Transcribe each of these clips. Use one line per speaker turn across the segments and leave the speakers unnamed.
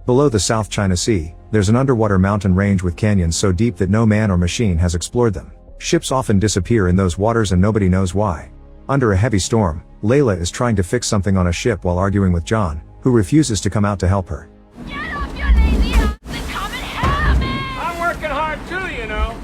Below the South China Sea, there's an underwater mountain range with canyons so deep that no man or machine has explored them. Ships often disappear in those waters and nobody knows why. Under a heavy storm, Layla is trying to fix something on a ship while arguing with John, who refuses to come out to help her.
Get off your lazy ass and come and help me!
I'm working hard too, you know.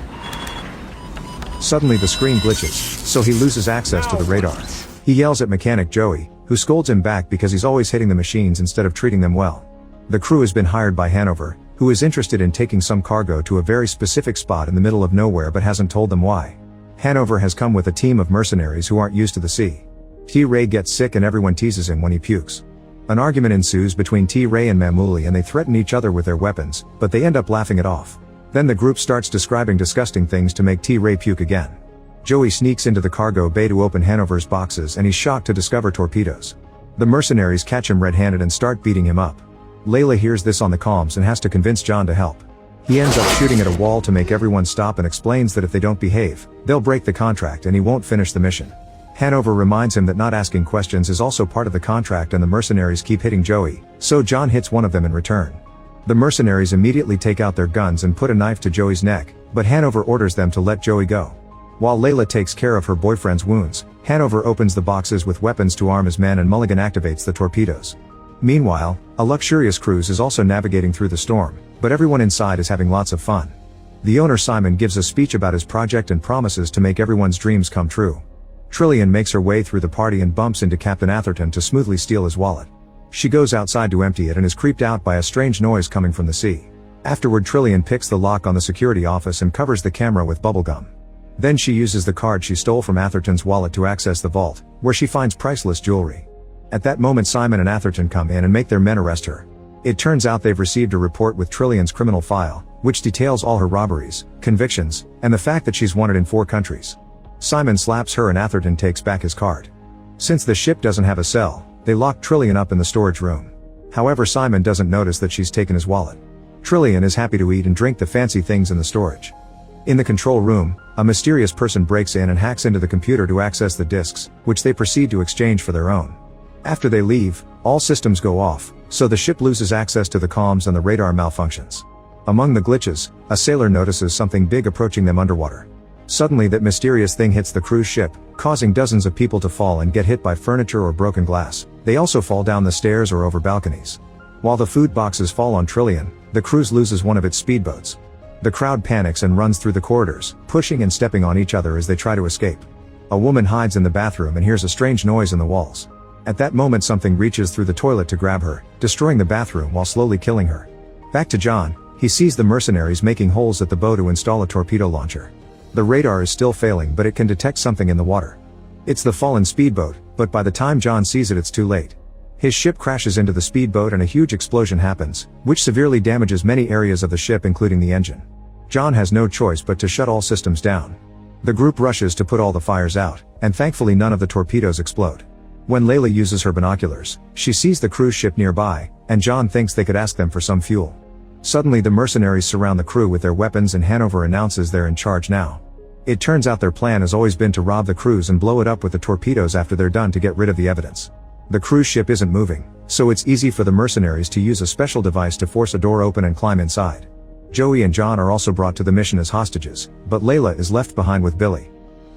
Suddenly the screen glitches, so he loses access to the radar. He yells at mechanic Joey, who scolds him back because he's always hitting the machines instead of treating them well. The crew has been hired by Hanover, who is interested in taking some cargo to a very specific spot in the middle of nowhere but hasn't told them why. Hanover has come with a team of mercenaries who aren't used to the sea. T-Ray gets sick and everyone teases him when he pukes. An argument ensues between T-Ray and Mamuli and they threaten each other with their weapons, but they end up laughing it off. Then the group starts describing disgusting things to make T-Ray puke again. Joey sneaks into the cargo bay to open Hanover's boxes and he's shocked to discover torpedoes. The mercenaries catch him red-handed and start beating him up. Layla hears this on the comms and has to convince John to help. He ends up shooting at a wall to make everyone stop and explains that if they don't behave, they'll break the contract and he won't finish the mission. Hanover reminds him that not asking questions is also part of the contract and the mercenaries keep hitting Joey, so John hits one of them in return. The mercenaries immediately take out their guns and put a knife to Joey's neck, but Hanover orders them to let Joey go. While Layla takes care of her boyfriend's wounds, Hanover opens the boxes with weapons to arm his men and Mulligan activates the torpedoes. Meanwhile, a luxurious cruise is also navigating through the storm, but everyone inside is having lots of fun. The owner Simon gives a speech about his project and promises to make everyone's dreams come true. Trillian makes her way through the party and bumps into Captain Atherton to smoothly steal his wallet. She goes outside to empty it and is creeped out by a strange noise coming from the sea. Afterward, Trillian picks the lock on the security office and covers the camera with bubblegum. Then she uses the card she stole from Atherton's wallet to access the vault, where she finds priceless jewelry. At that moment, Simon and Atherton come in and make their men arrest her. It turns out they've received a report with Trillian's criminal file, which details all her robberies, convictions, and the fact that she's wanted in 4 countries. Simon slaps her and Atherton takes back his card. Since the ship doesn't have a cell, they lock Trillian up in the storage room. However, Simon doesn't notice that she's taken his wallet. Trillian is happy to eat and drink the fancy things in the storage. In the control room, a mysterious person breaks in and hacks into the computer to access the disks, which they proceed to exchange for their own. After they leave, all systems go off, so the ship loses access to the comms and the radar malfunctions. Among the glitches, a sailor notices something big approaching them underwater. Suddenly that mysterious thing hits the cruise ship, causing dozens of people to fall and get hit by furniture or broken glass. They also fall down the stairs or over balconies. While the food boxes fall on Trillian, the cruise loses one of its speedboats. The crowd panics and runs through the corridors, pushing and stepping on each other as they try to escape. A woman hides in the bathroom and hears a strange noise in the walls. At that moment, something reaches through the toilet to grab her, destroying the bathroom while slowly killing her. Back to John, he sees the mercenaries making holes at the bow to install a torpedo launcher. The radar is still failing, but it can detect something in the water. It's the fallen speedboat, but by the time John sees it, it's too late. His ship crashes into the speedboat and a huge explosion happens, which severely damages many areas of the ship including the engine. John has no choice but to shut all systems down. The group rushes to put all the fires out, and thankfully none of the torpedoes explode. When Layla uses her binoculars, she sees the cruise ship nearby, and John thinks they could ask them for some fuel. Suddenly the mercenaries surround the crew with their weapons and Hanover announces they're in charge now. It turns out their plan has always been to rob the cruise and blow it up with the torpedoes after they're done to get rid of the evidence. The cruise ship isn't moving, so it's easy for the mercenaries to use a special device to force a door open and climb inside. Joey and John are also brought to the mission as hostages, but Layla is left behind with Billy.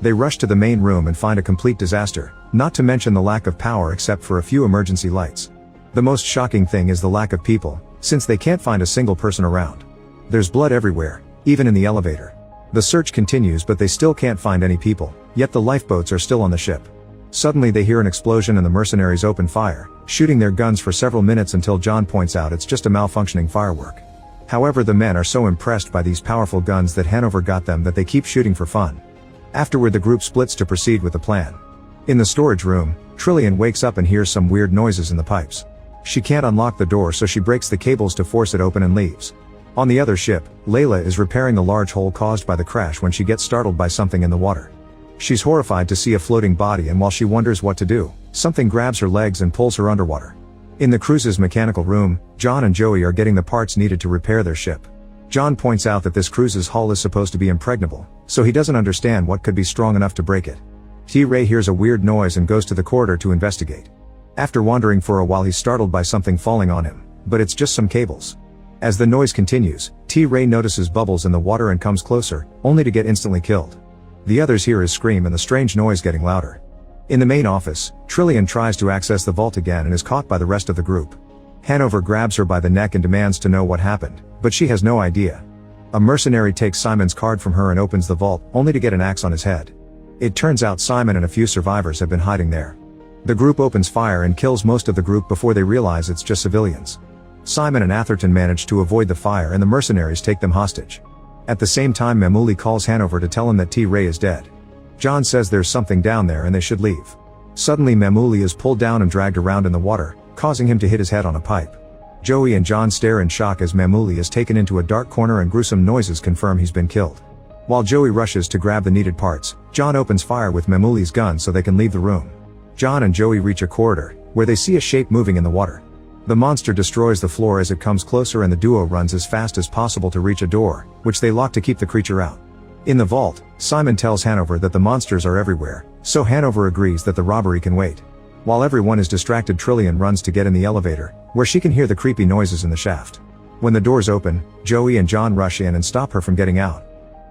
They rush to the main room and find a complete disaster, not to mention the lack of power except for a few emergency lights. The most shocking thing is the lack of people, since they can't find a single person around. There's blood everywhere, even in the elevator. The search continues, but they still can't find any people, yet the lifeboats are still on the ship. Suddenly they hear an explosion and the mercenaries open fire, shooting their guns for several minutes until John points out it's just a malfunctioning firework. However, the men are so impressed by these powerful guns that Hanover got them that they keep shooting for fun. Afterward, the group splits to proceed with the plan. In the storage room, Trillian wakes up and hears some weird noises in the pipes. She can't unlock the door, so she breaks the cables to force it open and leaves. On the other ship, Layla is repairing the large hole caused by the crash when she gets startled by something in the water. She's horrified to see a floating body, and while she wonders what to do, something grabs her legs and pulls her underwater. In the cruise's mechanical room, John and Joey are getting the parts needed to repair their ship. John points out that this cruise's hull is supposed to be impregnable, so he doesn't understand what could be strong enough to break it. T-Ray hears a weird noise and goes to the corridor to investigate. After wandering for a while, he's startled by something falling on him, but it's just some cables. As the noise continues, T-Ray notices bubbles in the water and comes closer, only to get instantly killed. The others hear his scream and the strange noise getting louder. In the main office, Trillian tries to access the vault again and is caught by the rest of the group. Hanover grabs her by the neck and demands to know what happened, but she has no idea. A mercenary takes Simon's card from her and opens the vault, only to get an axe on his head. It turns out Simon and a few survivors have been hiding there. The group opens fire and kills most of the group before they realize it's just civilians. Simon and Atherton manage to avoid the fire and the mercenaries take them hostage. At the same time, Mamuli calls Hanover to tell him that T-Ray is dead. John says there's something down there and they should leave. Suddenly Mamuli is pulled down and dragged around in the water, causing him to hit his head on a pipe. Joey and John stare in shock as Mamuli is taken into a dark corner and gruesome noises confirm he's been killed. While Joey rushes to grab the needed parts, John opens fire with Mamuli's gun so they can leave the room. John and Joey reach a corridor, where they see a shape moving in the water. The monster destroys the floor as it comes closer and the duo runs as fast as possible to reach a door, which they lock to keep the creature out. In the vault, Simon tells Hanover that the monsters are everywhere, so Hanover agrees that the robbery can wait. While everyone is distracted, Trillian runs to get in the elevator, where she can hear the creepy noises in the shaft. When the doors open, Joey and John rush in and stop her from getting out.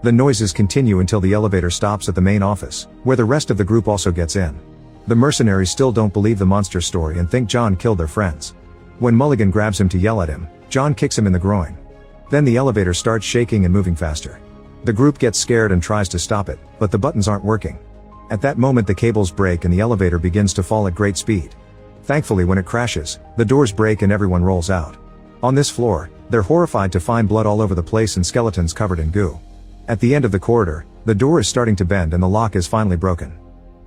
The noises continue until the elevator stops at the main office, where the rest of the group also gets in. The mercenaries still don't believe the monster story and think John killed their friends. When Mulligan grabs him to yell at him, John kicks him in the groin. Then the elevator starts shaking and moving faster. The group gets scared and tries to stop it, but the buttons aren't working. At that moment the cables break and the elevator begins to fall at great speed. Thankfully, when it crashes, the doors break and everyone rolls out. On this floor, they're horrified to find blood all over the place and skeletons covered in goo. At the end of the corridor, the door is starting to bend and the lock is finally broken.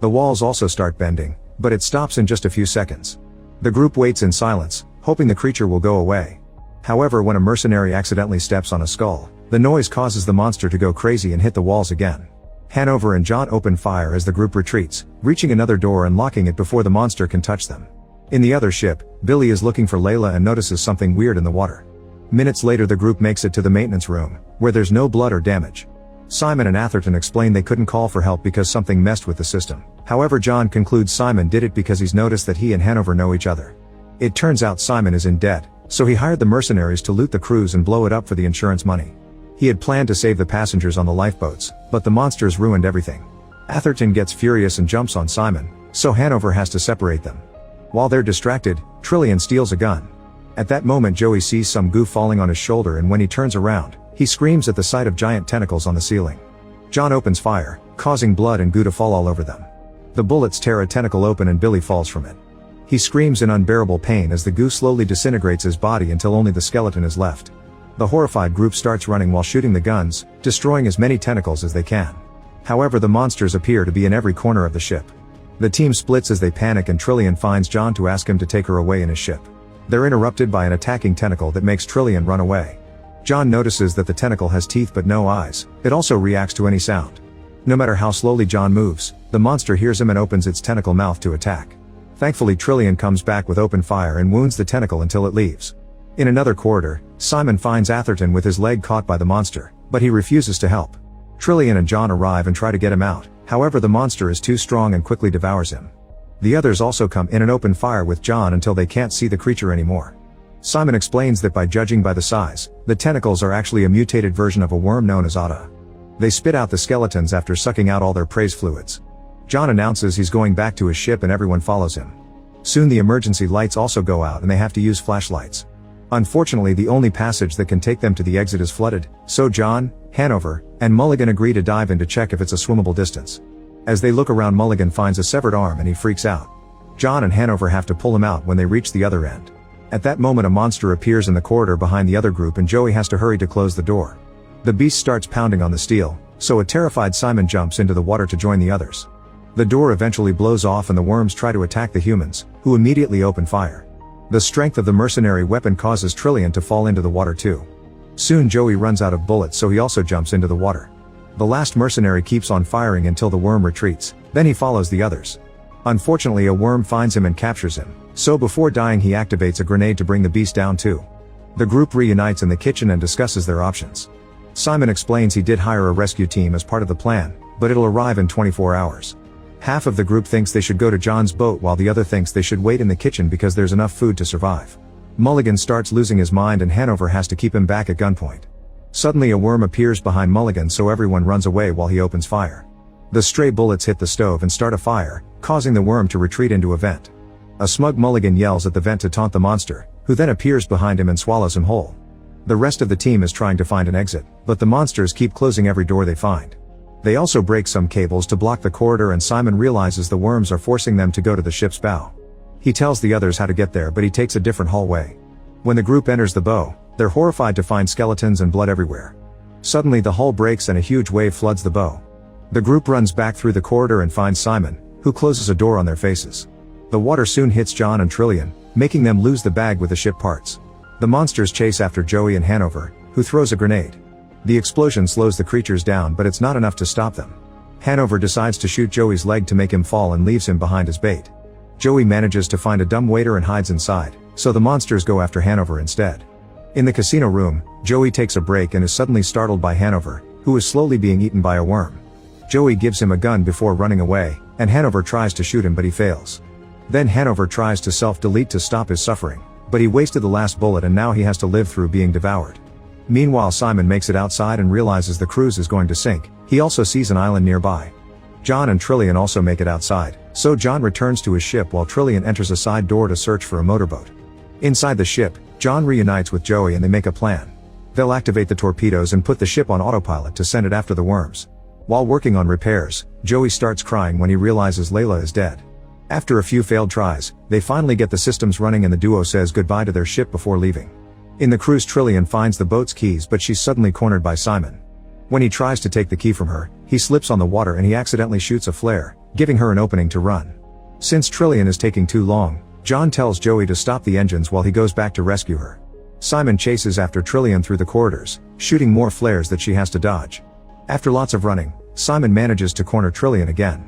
The walls also start bending, but it stops in just a few seconds. The group waits in silence, hoping the creature will go away. However, when a mercenary accidentally steps on a skull, the noise causes the monster to go crazy and hit the walls again. Hanover and John open fire as the group retreats, reaching another door and locking it before the monster can touch them. In the other ship, Billy is looking for Layla and notices something weird in the water. Minutes later the group makes it to the maintenance room, where there's no blood or damage. Simon and Atherton explain they couldn't call for help because something messed with the system. However, John concludes Simon did it because he's noticed that he and Hanover know each other. It turns out Simon is in debt, so he hired the mercenaries to loot the cruise and blow it up for the insurance money. He had planned to save the passengers on the lifeboats, but the monsters ruined everything. Atherton gets furious and jumps on Simon, so Hanover has to separate them. While they're distracted, Trillian steals a gun. At that moment Joey sees some goo falling on his shoulder and when he turns around, he screams at the sight of giant tentacles on the ceiling. John opens fire, causing blood and goo to fall all over them. The bullets tear a tentacle open and Billy falls from it. He screams in unbearable pain as the goo slowly disintegrates his body until only the skeleton is left. The horrified group starts running while shooting the guns, destroying as many tentacles as they can. However, the monsters appear to be in every corner of the ship. The team splits as they panic and Trillian finds John to ask him to take her away in his ship. They're interrupted by an attacking tentacle that makes Trillian run away. John notices that the tentacle has teeth but no eyes. It also reacts to any sound. No matter how slowly John moves, the monster hears him and opens its tentacle mouth to attack. Thankfully, Trillian comes back with open fire and wounds the tentacle until it leaves. In another corridor, Simon finds Atherton with his leg caught by the monster, but he refuses to help. Trillian and John arrive and try to get him out, however the monster is too strong and quickly devours him. The others also come in and open fire with John until they can't see the creature anymore. Simon explains that by judging by the size, the tentacles are actually a mutated version of a worm known as Ada. They spit out the skeletons after sucking out all their prey fluids. John announces he's going back to his ship and everyone follows him. Soon the emergency lights also go out and they have to use flashlights. Unfortunately, the only passage that can take them to the exit is flooded, so John, Hanover, and Mulligan agree to dive in to check if it's a swimmable distance. As they look around, Mulligan finds a severed arm and he freaks out. John and Hanover have to pull him out when they reach the other end. At that moment a monster appears in the corridor behind the other group and Joey has to hurry to close the door. The beast starts pounding on the steel, so a terrified Simon jumps into the water to join the others. The door eventually blows off and the worms try to attack the humans, who immediately open fire. The strength of the mercenary weapon causes Trillian to fall into the water too. Soon Joey runs out of bullets, so he also jumps into the water. The last mercenary keeps on firing until the worm retreats, then he follows the others. Unfortunately, a worm finds him and captures him, so before dying he activates a grenade to bring the beast down too. The group reunites in the kitchen and discusses their options. Simon explains he did hire a rescue team as part of the plan, but it'll arrive in 24 hours. Half of the group thinks they should go to John's boat while the other thinks they should wait in the kitchen because there's enough food to survive. Mulligan starts losing his mind and Hanover has to keep him back at gunpoint. Suddenly a worm appears behind Mulligan, so everyone runs away while he opens fire. The stray bullets hit the stove and start a fire, causing the worm to retreat into a vent. A smug Mulligan yells at the vent to taunt the monster, who then appears behind him and swallows him whole. The rest of the team is trying to find an exit, but the monsters keep closing every door they find. They also break some cables to block the corridor, and Simon realizes the worms are forcing them to go to the ship's bow. He tells the others how to get there, but he takes a different hallway. When the group enters the bow, they're horrified to find skeletons and blood everywhere. Suddenly the hull breaks and a huge wave floods the bow. The group runs back through the corridor and finds Simon, who closes a door on their faces. The water soon hits John and Trillian, making them lose the bag with the ship parts. The monsters chase after Joey and Hanover, who throws a grenade. The explosion slows the creatures down, but it's not enough to stop them. Hanover decides to shoot Joey's leg to make him fall and leaves him behind as bait. Joey manages to find a dumb waiter and hides inside, so the monsters go after Hanover instead. In the casino room, Joey takes a break and is suddenly startled by Hanover, who is slowly being eaten by a worm. Joey gives him a gun before running away, and Hanover tries to shoot him but he fails. Then Hanover tries to self-delete to stop his suffering, but he wasted the last bullet and now he has to live through being devoured. Meanwhile, Simon makes it outside and realizes the cruise is going to sink. He also sees an island nearby. John and Trillian also make it outside, so John returns to his ship while Trillian enters a side door to search for a motorboat. Inside the ship, John reunites with Joey and they make a plan. They'll activate the torpedoes and put the ship on autopilot to send it after the worms. While working on repairs, Joey starts crying when he realizes Layla is dead. After a few failed tries, they finally get the systems running and the duo says goodbye to their ship before leaving. In the cruise, Trillian finds the boat's keys, but she's suddenly cornered by Simon. When he tries to take the key from her, he slips on the water and he accidentally shoots a flare, giving her an opening to run. Since Trillian is taking too long, John tells Joey to stop the engines while he goes back to rescue her. Simon chases after Trillian through the corridors, shooting more flares that she has to dodge. After lots of running, Simon manages to corner Trillian again.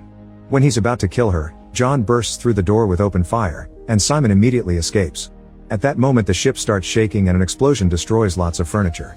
When he's about to kill her, John bursts through the door with open fire, and Simon immediately escapes. At that moment the ship starts shaking and an explosion destroys lots of furniture.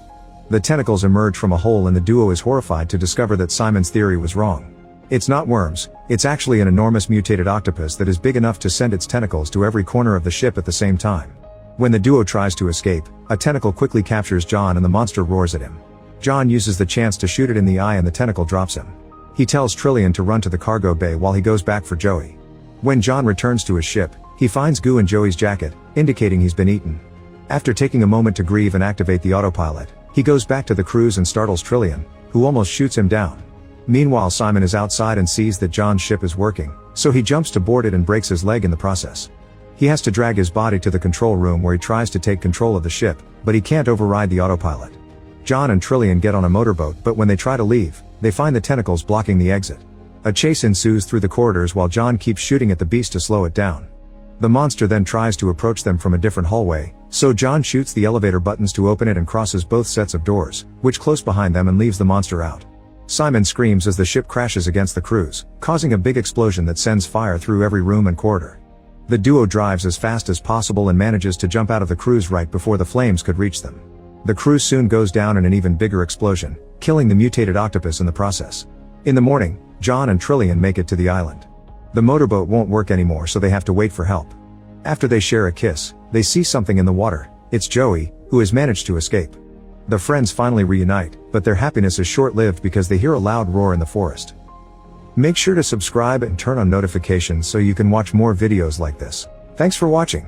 The tentacles emerge from a hole and the duo is horrified to discover that Simon's theory was wrong. It's not worms, it's actually an enormous mutated octopus that is big enough to send its tentacles to every corner of the ship at the same time. When the duo tries to escape, a tentacle quickly captures John and the monster roars at him. John uses the chance to shoot it in the eye and the tentacle drops him. He tells Trillian to run to the cargo bay while he goes back for Joey. When John returns to his ship, he finds goo in Joey's jacket, indicating he's been eaten. After taking a moment to grieve and activate the autopilot, he goes back to the cruise and startles Trillian, who almost shoots him down. Meanwhile, Simon is outside and sees that John's ship is working, so he jumps to board it and breaks his leg in the process. He has to drag his body to the control room where he tries to take control of the ship, but he can't override the autopilot. John and Trillian get on a motorboat, but when they try to leave, they find the tentacles blocking the exit. A chase ensues through the corridors while John keeps shooting at the beast to slow it down. The monster then tries to approach them from a different hallway, so John shoots the elevator buttons to open it and crosses both sets of doors, which close behind them and leaves the monster out. Simon screams as the ship crashes against the cruise, causing a big explosion that sends fire through every room and corridor. The duo drives as fast as possible and manages to jump out of the cruise right before the flames could reach them. The cruise soon goes down in an even bigger explosion, killing the mutated octopus in the process. In the morning, John and Trillian make it to the island. The motorboat won't work anymore, so they have to wait for help. After they share a kiss, they see something in the water. It's Joey, who has managed to escape. The friends finally reunite, but their happiness is short-lived because they hear a loud roar in the forest. Make sure to subscribe and turn on notifications so you can watch more videos like this. Thanks for watching.